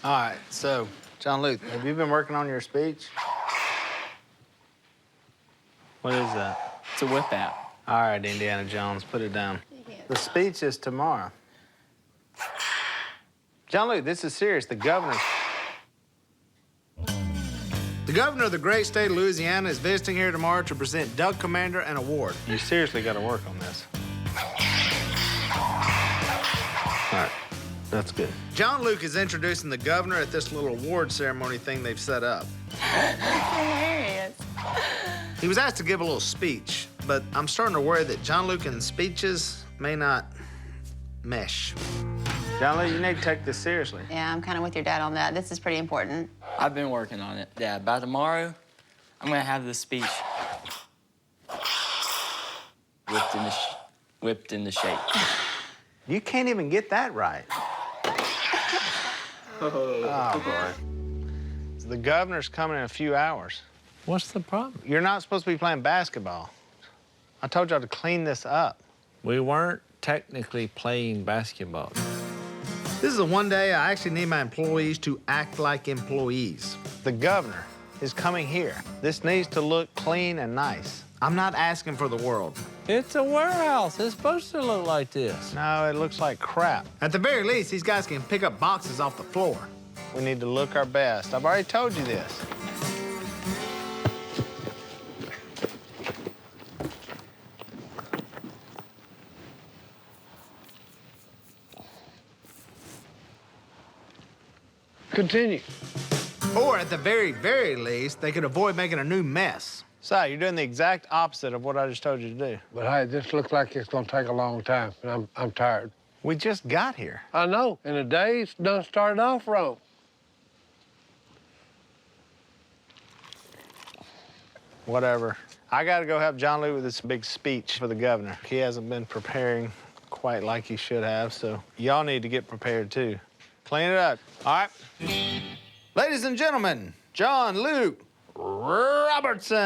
All right, so, John Luke, have you been working on your speech? What is that? It's a whip app. All right, Indiana Jones, put it down. The speech is tomorrow. John Luke, this is serious. The governor of the great state of Louisiana is visiting here tomorrow to present Doug Commander an award. You seriously got to work on this. All right, that's good. John Luke is introducing the governor at this little award ceremony thing they've set up. That's hilarious. He was asked to give a little speech, but I'm starting to worry that John Luke and speeches may not mesh. John Luke, you need to take this seriously. Yeah, I'm kind of with your dad on that. This is pretty important. I've been working on it. Yeah, by tomorrow, I'm gonna have this speech whipped into shape. You can't even get that right. Oh, boy. The governor's coming in a few hours. What's the problem? You're not supposed to be playing basketball. I told y'all to clean this up. We weren't technically playing basketball. This is the one day I actually need my employees to act like employees. The governor is coming here. This needs to look clean and nice. I'm not asking for the world. It's a warehouse. It's supposed to look like this. No, it looks like crap. At the very least, these guys can pick up boxes off the floor. We need to look our best. I've already told you this. Continue. Or at the very, very least, they could avoid making a new mess. Si, you're doing the exact opposite of what I just told you to do. But hey, this looks like it's gonna take a long time, and I'm tired. We just got here. I know, and the day's done started off wrong. Whatever. I gotta go help John Luke with this big speech for the governor. He hasn't been preparing quite like he should have, so y'all need to get prepared too. Clean it up. All right. Ladies and gentlemen, John Luke Robertson.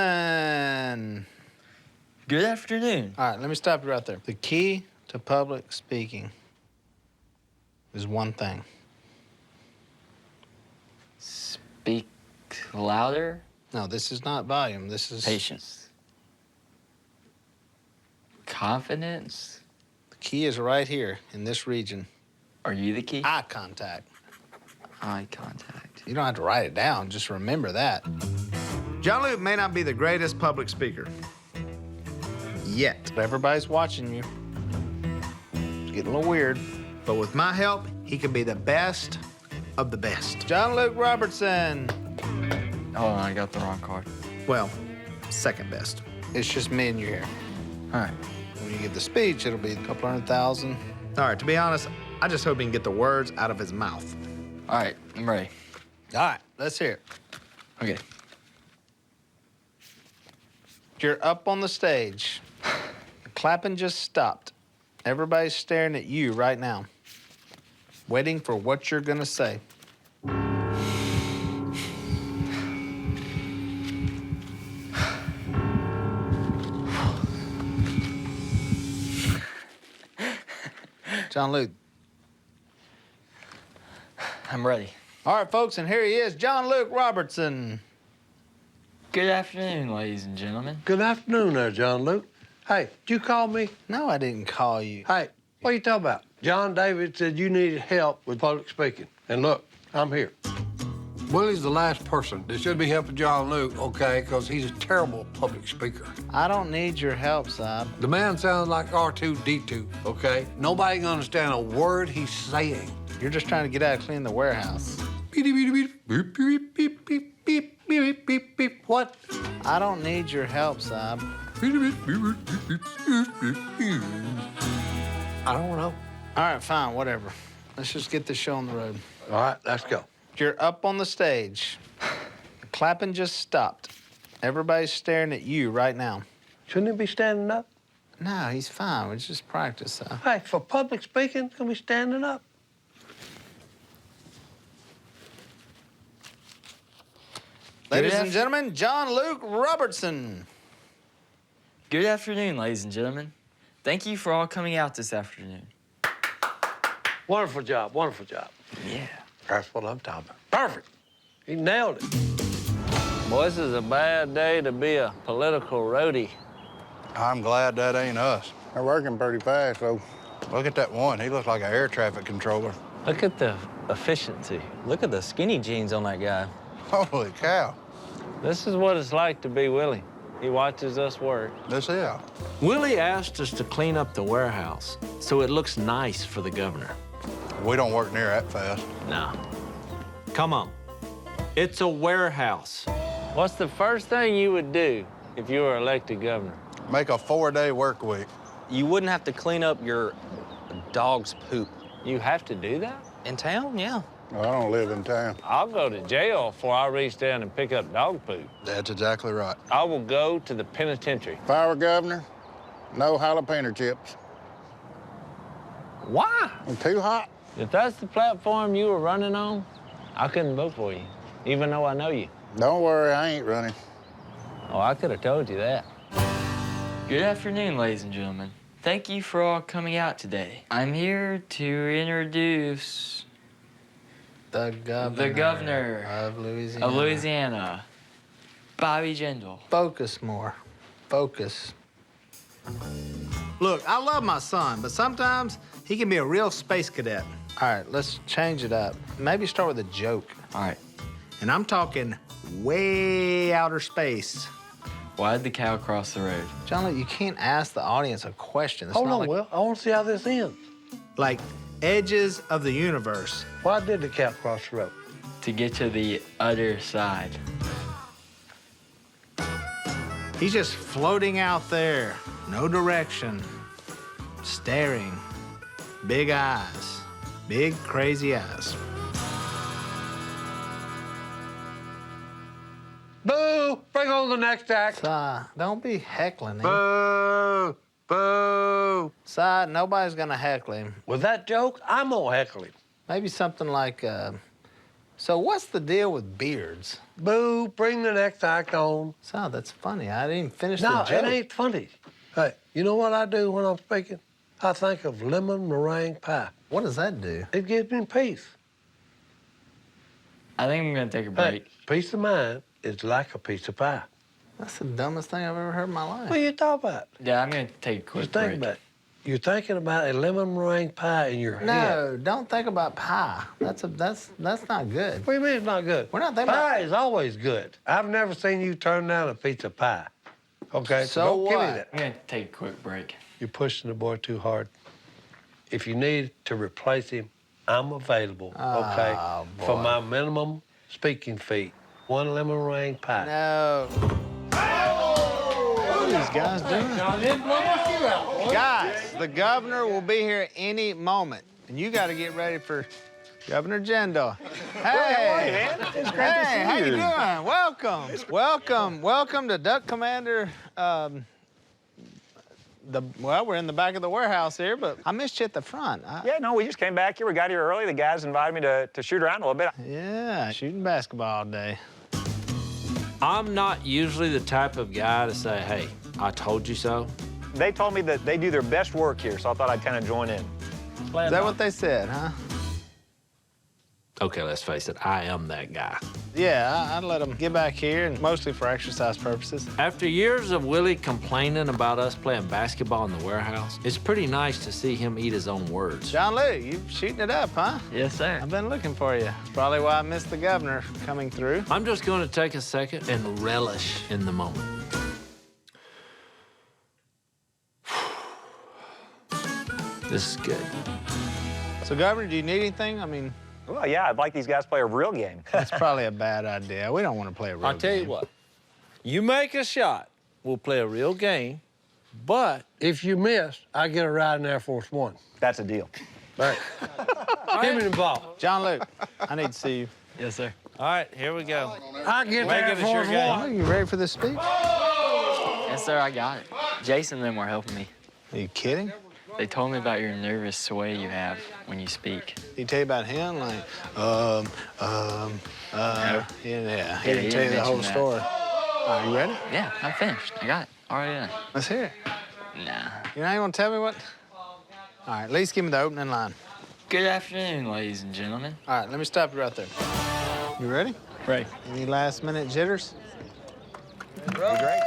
Good afternoon. All right, let me stop you right there. The key to public speaking is one thing. Speak louder. No, this is not volume. This is... Patience. Confidence. The key is right here in this region. Are you the key? Eye contact. Eye contact. You don't have to write it down. Just remember that. John Luke may not be the greatest public speaker. Yet. But everybody's watching you. It's getting a little weird. But with my help, he can be the best of the best. John Luke Robertson. Oh, I got the wrong card. Well, second best. It's just me and you here. All right. When you give the speech, it'll be a couple $100,000. All right, to be honest, I just hope he can get the words out of his mouth. All right, I'm ready. All right, let's hear it. Okay. You're up on the stage. The clapping just stopped. Everybody's staring at you right now, waiting for what you're gonna say. John Luke. I'm ready. All right, folks, and here he is, John Luke Robertson. Good afternoon, ladies and gentlemen. Good afternoon there, John Luke. Hey, did you call me? No, I didn't call you. Hey, what are you talking about? John David said you needed help with public speaking. And look, I'm here. Willie's the last person that should be helping John Luke, okay, because he's a terrible public speaker. I don't need your help, Saab. The man sounds like R2-D2, okay? Nobody can understand a word he's saying. You're just trying to get out of cleaning the warehouse. What? I don't need your help, Saab. I don't know. All right, fine, whatever. Let's just get this show on the road. All right, let's go. You're up on the stage. The clapping just stopped. Everybody's staring at you right now. Shouldn't he be standing up? No, he's fine. We just practice. Hey, for public speaking, can we standing up? Ladies and gentlemen, John Luke Robertson. Good afternoon, ladies and gentlemen. Thank you for all coming out this afternoon. Wonderful job, wonderful job. Yeah. That's what I'm talking about. Perfect. He nailed it. Boy, this is a bad day to be a political roadie. I'm glad that ain't us. They're working pretty fast, though. Look at that one. He looks like an air traffic controller. Look at the efficiency. Look at the skinny jeans on that guy. Holy cow. This is what it's like to be Willie. He watches us work. This is. Willie asked us to clean up the warehouse so it looks nice for the governor. We don't work near that fast. No. Come on. It's a warehouse. What's the first thing you would do if you were elected governor? Make a 4-day work week. You wouldn't have to clean up your dog's poop. You have to do that? In town? Yeah. Well, I don't live in town. I'll go to jail before I reach down and pick up dog poop. That's exactly right. I will go to the penitentiary. If I were governor, no jalapeno chips. Why? They're too hot. If that's the platform you were running on, I couldn't vote for you, even though I know you. Don't worry, I ain't running. Oh, I could have told you that. Good afternoon, ladies and gentlemen. Thank you for all coming out today. I'm here to introduce The governor of Louisiana. of Louisiana, Bobby Jindal. Focus more. Focus. Look, I love my son, but sometimes he can be a real space cadet. All right, let's change it up. Maybe start with a joke. All right. And I'm talking way outer space. Why did the cow cross the road? John, look, you can't ask the audience a question. It's Hold not on, like, Will. I want to see how this ends. like edges of the universe. Why did the cat cross the road? To get to the other side. He's just floating out there, no direction, staring, big eyes, big crazy eyes. Boo! Bring on the next act. Don't be heckling him. Boo! Boo! Si, nobody's gonna heckle him. With that joke, I'm gonna heckle him. Maybe something like, so what's the deal with beards? Boo! Bring the next act on. Si, that's funny. I didn't even finish No, the joke. it ain't funny. Hey, you know what I do when I'm speaking? I think of lemon meringue pie. What does that do? It gives me peace. I think I'm gonna take a break. Hey, peace of mind is like a piece of pie. That's the dumbest thing I've ever heard in my life. What are you talking about? Yeah, I'm gonna take a quick Just think break. about it. You're thinking about a lemon meringue pie in your head. No, don't think about pie. That's not good. What do you mean it's not good? We're not thinking about- Pie is always good. I've never seen you turn down a piece of pie. Okay, So don't give me what? that. I'm gonna take a quick break. You're pushing the boy too hard. If you need to replace him, I'm available, okay? Oh, For boy. my minimum speaking fee. 1 lemon meringue pie. No. What are these guys doing? Guys, the governor will be here any moment, and you got to get ready for Governor Jindal. Hey, it's great to see how you doing? Welcome to Duck Commander. Well, we're in the back of the warehouse here, but I missed you at the front. Yeah, no, we just came back here. We got here early. The guys invited me to shoot around a little bit. Yeah, shooting basketball all day. I'm not usually the type of guy to say, hey, I told you so. They told me that they do their best work here, so I thought I'd kind of join in. Is that what they said, huh? Okay, let's face it, I am that guy. Yeah, I'd let them get back here, and mostly for exercise purposes. After years of Willie complaining about us playing basketball in the warehouse, it's pretty nice to see him eat his own words. John Lou, you shooting it up, huh? Yes, sir. I've been looking for you. It's probably why I missed the governor coming through. I'm just going to take a second and relish in the moment. This is good. So, Governor, do you need anything? I mean, Well, yeah, I'd like these guys to play a real game. that's probably a bad idea. We don't want to play a real I'll tell you game. what, you make a shot, we'll play a real game, but If you miss, I get a ride in Air Force One. That's a deal. Right. Give me the ball. John Luke, I need to see you. Yes, sir. all right, here we go. I get the Make Air it a sure Force game. Are One. you ready for this speech? Are Yes, sir, I got it. Jason and them were helping me. you kidding? They told me about your nervous sway you have when you speak. He tell you about him? Like, No. yeah. He Yeah, didn't he tell you the whole mentioned that. story. Are you ready? Yeah, I'm finished. I got it. Already done. Let's hear it. Nah. You're not even gonna tell me what? All right, at least give me the opening line. Good afternoon, ladies and gentlemen. All right, let me stop you right there. You ready? Right. Any last-minute jitters? Great.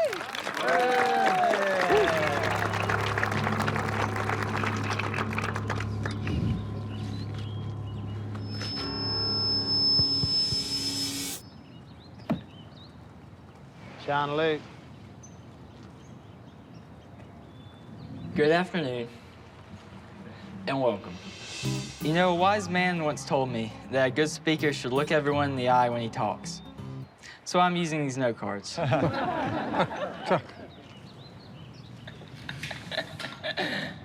John Luke. Good afternoon, and welcome. You know, a wise man once told me that a good speaker should look everyone in the eye when he talks. So I'm using these note cards. Oh,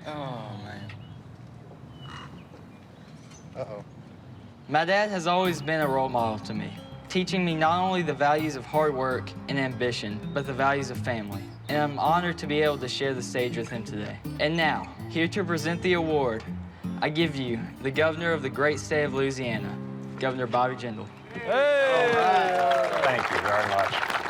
man. Uh-oh. My dad has always been a role model to me, teaching me not only the values of hard work and ambition, but the values of family. And I'm honored to be able to share the stage with him today. And now, here to present the award, I give you the governor of the great state of Louisiana, Governor Bobby Jindal. Thank you very much.